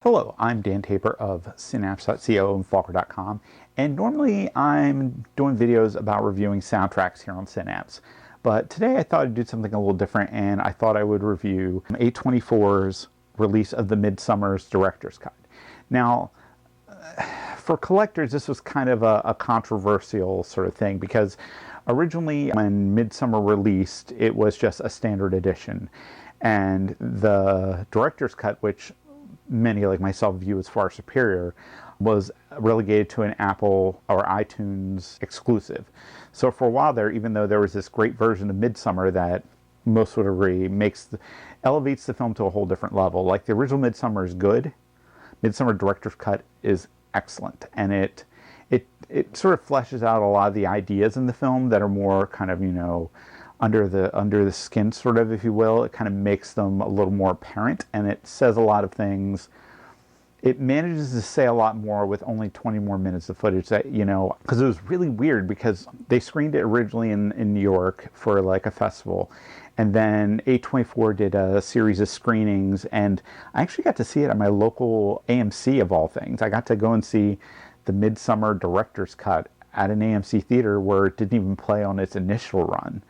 Hello, I'm Dan Taper of Synapse.co and Falker.com, and normally I'm doing videos about reviewing soundtracks here on Synapse. But today I thought I'd do something a little different, and I thought I would review A24's release of the Midsommar's Director's Cut. Now, for collectors, this was kind of a controversial sort of thing, because originally when Midsommar released, it was just a standard edition. And the Director's Cut, which many like myself view as far superior, was relegated to an Apple or iTunes exclusive. So for a while there, even though there was this great version of Midsommar that most would agree elevates the film to a whole different level. Like, the original Midsommar is good. Midsommar Director's Cut is excellent, and it sort of fleshes out a lot of the ideas in the film that are more kind of, under the skin, sort of, if you will. It kind of makes them a little more apparent, and it says a lot of things. It manages to say a lot more with only 20 more minutes of footage, that, because it was really weird, because they screened it originally in New York for like a festival, and then A24 did a series of screenings, and I actually got to see it at my local AMC, of all things. I got to go and see the Midsommar Director's Cut at an AMC theater where it didn't even play on its initial run,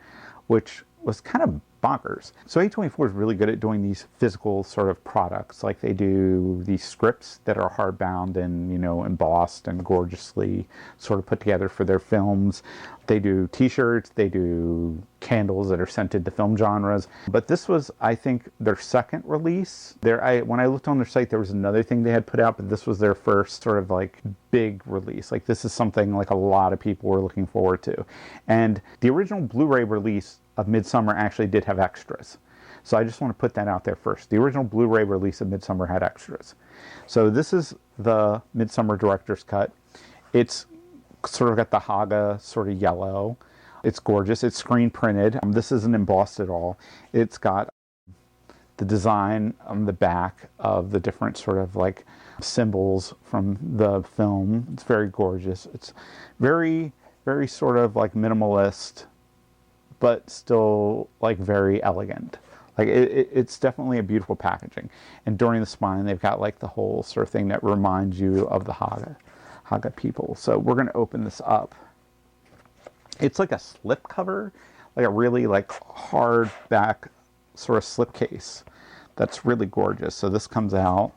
which was kind of bonkers. So A24 is really good at doing these physical sort of products. Like, they do these scripts that are hardbound and, embossed and gorgeously sort of put together for their films. They do t-shirts, they do candles that are scented to film genres. But this was, I think, their second release. When I looked on their site, there was another thing they had put out, but this was their first sort of like big release. Like, this is something like a lot of people were looking forward to. And the original Blu-ray release of Midsommar actually did have extras. So I just want to put that out there first. The original Blu-ray release of Midsommar had extras. So this is the Midsommar Director's Cut. It's sort of got the Haga sort of yellow. It's gorgeous. It's screen printed. This isn't embossed at all. It's got the design on the back of the different sort of like symbols from the film. It's very gorgeous. It's very, very sort of like minimalist, but still like very elegant. Like, it's definitely a beautiful packaging. And during the spine, they've got like the whole sort of thing that reminds you of the Haga people. So we're going to open this up. It's like a slip cover, like a really like hard back sort of slip case. That's really gorgeous. So this comes out.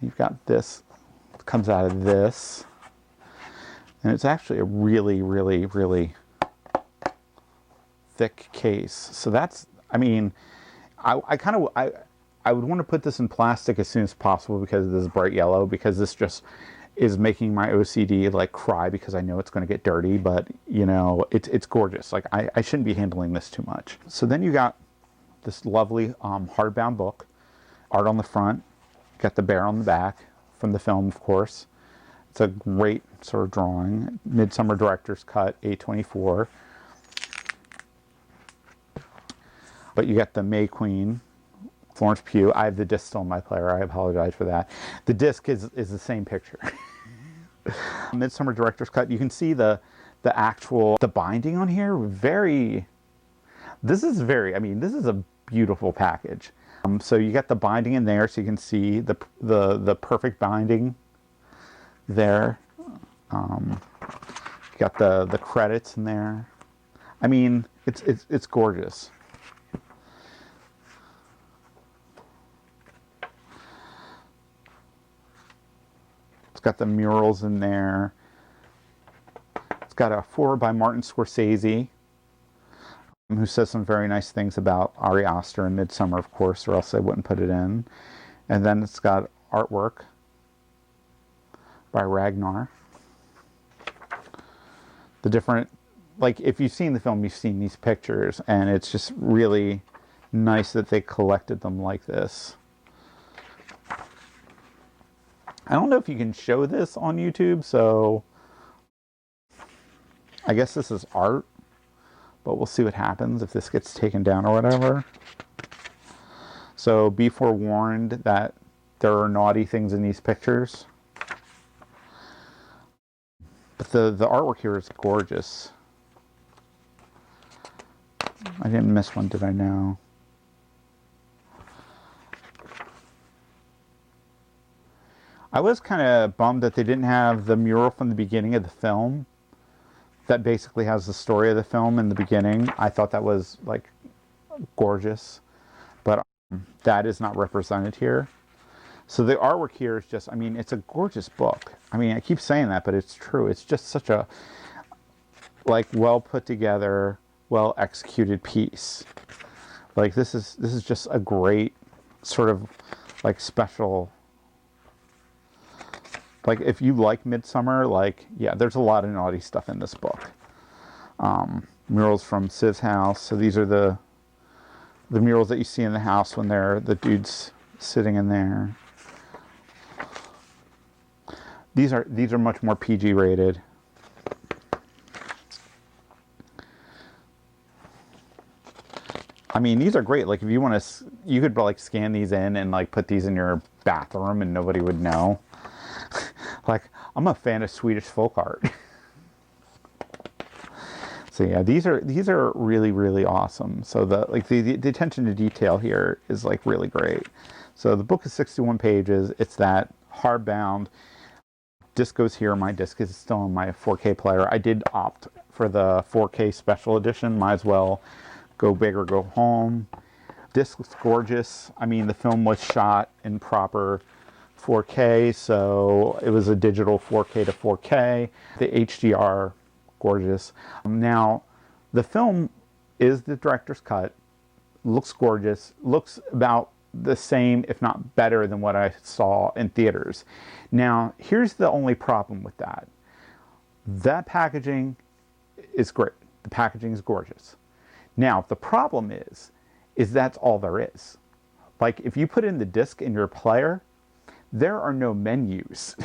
You've got this, it comes out of this. And it's actually a really, really, really thick case. So that's, I mean, I would want to put this in plastic as soon as possible because of this bright yellow, because this just is making my OCD like cry, because I know it's going to get dirty. But it's gorgeous. Like, I shouldn't be handling this too much. So then you got this lovely hardbound book, art on the front, got the bear on the back from the film, of course. It's a great sort of drawing. Midsommar Director's Cut, A24. But you got the May Queen, Florence Pugh. I have the disc still in my player. I apologize for that. The disc is the same picture. Midsommar Director's Cut. You can see the binding on here. This is a beautiful package. So you got the binding in there, so you can see the perfect binding there. You got the credits in there. I mean, it's gorgeous. It's got the murals in there. It's got a foreword by Martin Scorsese, who says some very nice things about Ari Aster and Midsommar, of course, or else they wouldn't put it in. And then it's got artwork by Ragnar. The different, like, if you've seen the film, you've seen these pictures, and it's just really nice that they collected them like this. I don't know if you can show this on YouTube, so I guess this is art, but we'll see what happens if this gets taken down or whatever. So be forewarned that there are naughty things in these pictures. But the artwork here is gorgeous. I didn't miss one, did I now? I was kind of bummed that they didn't have the mural from the beginning of the film that basically has the story of the film in the beginning. I thought that was like gorgeous, but that is not represented here. So the artwork here is just, I mean, it's a gorgeous book. I mean, I keep saying that, but it's true. It's just such a, like, well put together, well executed piece. Like, this is just a great sort of like special, like, if you like MIDSOMMAR, like, yeah, there's a lot of naughty stuff in this book. Murals from Siv's house. So these are the murals that you see in the house when the dude's sitting in there. These are much more PG rated. I mean, these are great. Like, if you want to, you could like scan these in and like put these in your bathroom and nobody would know. Like, I'm a fan of Swedish folk art. So yeah, these are really, really awesome. So the attention to detail here is like really great. So the book is 61 pages. It's that hardbound. Disc goes here. My disc is still on my 4K player. I did opt for the 4K special edition. Might as well go big or go home. Disc looks gorgeous. I mean, the film was shot in proper 4K, so it was a digital 4K to 4K. The HDR, gorgeous. Now, the film is the director's cut. Looks gorgeous. Looks about the same, if not better, than what I saw in theaters. Now, here's the only problem with that. That packaging is great. The packaging is gorgeous. Now, the problem is that's all there is. Like, if you put in the disc in your player, there are no menus.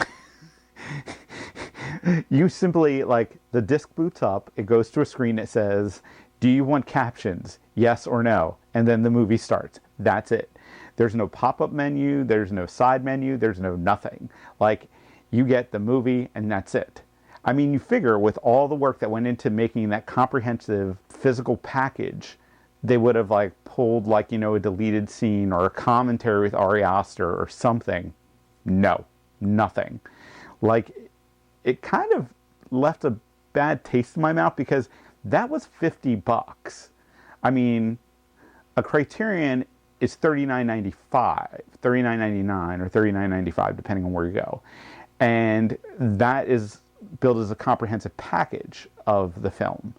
You simply, like, the disc boots up, it goes to a screen that says, do you want captions? Yes or no? And then the movie starts. That's it. There's no pop-up menu, there's no side menu, there's no nothing. Like, you get the movie and that's it. I mean, you figure with all the work that went into making that comprehensive physical package, they would have like pulled like, you know, a deleted scene or a commentary with Ari Aster or something. No, nothing. Like, it kind of left a bad taste in my mouth because that was $50. I mean, a Criterion is $39.95, $39.99 or $39.95 depending on where you go. And that is billed as a comprehensive package of the film.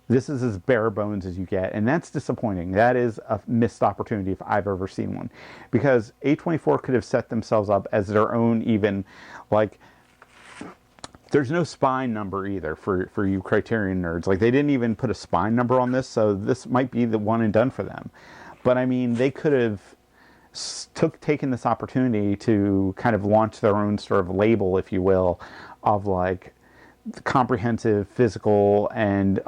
This is as bare bones as you get, and that's disappointing. That is a missed opportunity if I've ever seen one. Because A24 could have set themselves up as their own even, like, there's no spine number either for you Criterion nerds. Like, they didn't even put a spine number on this, so this might be the one and done for them. But I mean, they could have taken this opportunity to kind of launch their own sort of label, if you will, of like comprehensive physical and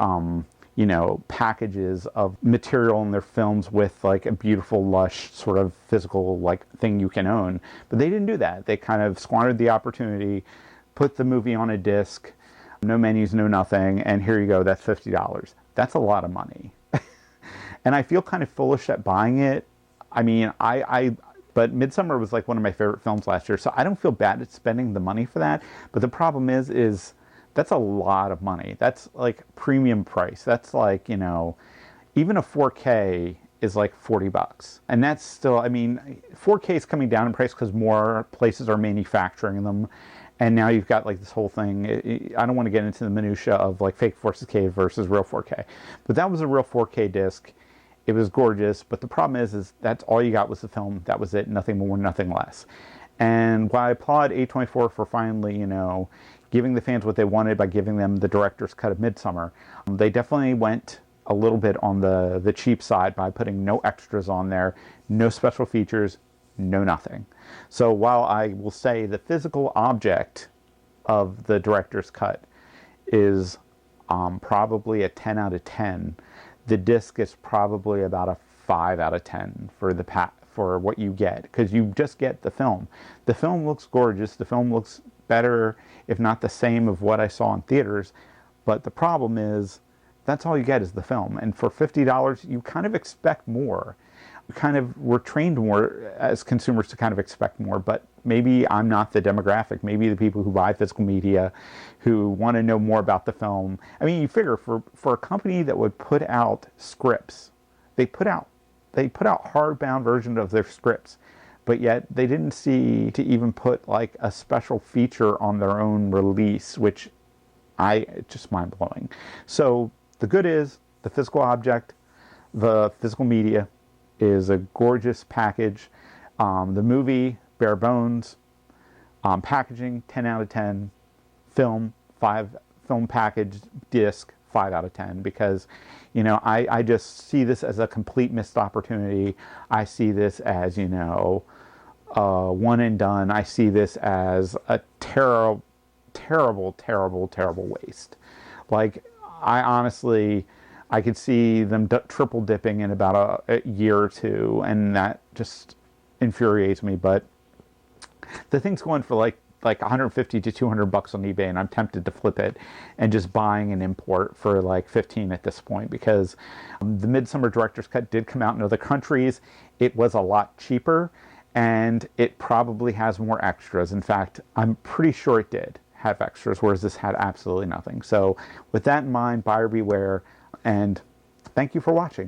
you know, packages of material in their films with like a beautiful, lush sort of physical like thing you can own. But they didn't do that. They kind of squandered the opportunity, put the movie on a disc, no menus, no nothing, and here you go, that's $50. That's a lot of money. And I feel kind of foolish at buying it. I mean, but MIDSOMMAR was like one of my favorite films last year, so I don't feel bad at spending the money for that. But the problem is that's a lot of money. That's like premium price. That's like, you know, even a 4K is like $40. And that's still, I mean, 4K is coming down in price because more places are manufacturing them. And now you've got like this whole thing. I don't want to get into the minutia of like fake 4K versus real 4K. But that was a real 4K disc. It was gorgeous, but the problem is that's all you got was the film. That was it, nothing more, nothing less. And while I applaud A24 for finally, you know, giving the fans what they wanted by giving them the director's cut of MIDSOMMAR, they definitely went a little bit on the cheap side by putting no extras on there, no special features, no nothing. So while I will say the physical object of the director's cut is probably a 10 out of 10, the disc is probably about a 5 out of 10 for what you get, because you just get the film. The film looks gorgeous. The film looks better, if not the same, of what I saw in theaters. But the problem is that's all you get is the film. And for $50, you kind of expect more. we're trained more as consumers to kind of expect more, but maybe I'm not the demographic. Maybe the people who buy physical media, who want to know more about the film. I mean, you figure for a company that would put out scripts, they put out hardbound versions of their scripts, but yet they didn't see to even put like a special feature on their own release, which it's just mind blowing. So the good is the physical object, the physical media is a gorgeous package. The movie, bare bones. Packaging, 10 out of 10. Film, 5. Film package, disc, 5 out of 10. Because, you know, I just see this as a complete missed opportunity. I see this as, you know, one and done. I see this as a terrible, terrible, terrible, terrible waste. Like, I honestly, I could see them triple dipping in about a year or two, and that just infuriates me. But the thing's going for like 150 to 200 bucks on eBay, and I'm tempted to flip it and just buying an import for like 15 at this point, because the Midsummer Director's Cut did come out in other countries. It was a lot cheaper, and it probably has more extras. In fact, I'm pretty sure it did have extras, whereas this had absolutely nothing. So with that in mind, buyer beware, and thank you for watching.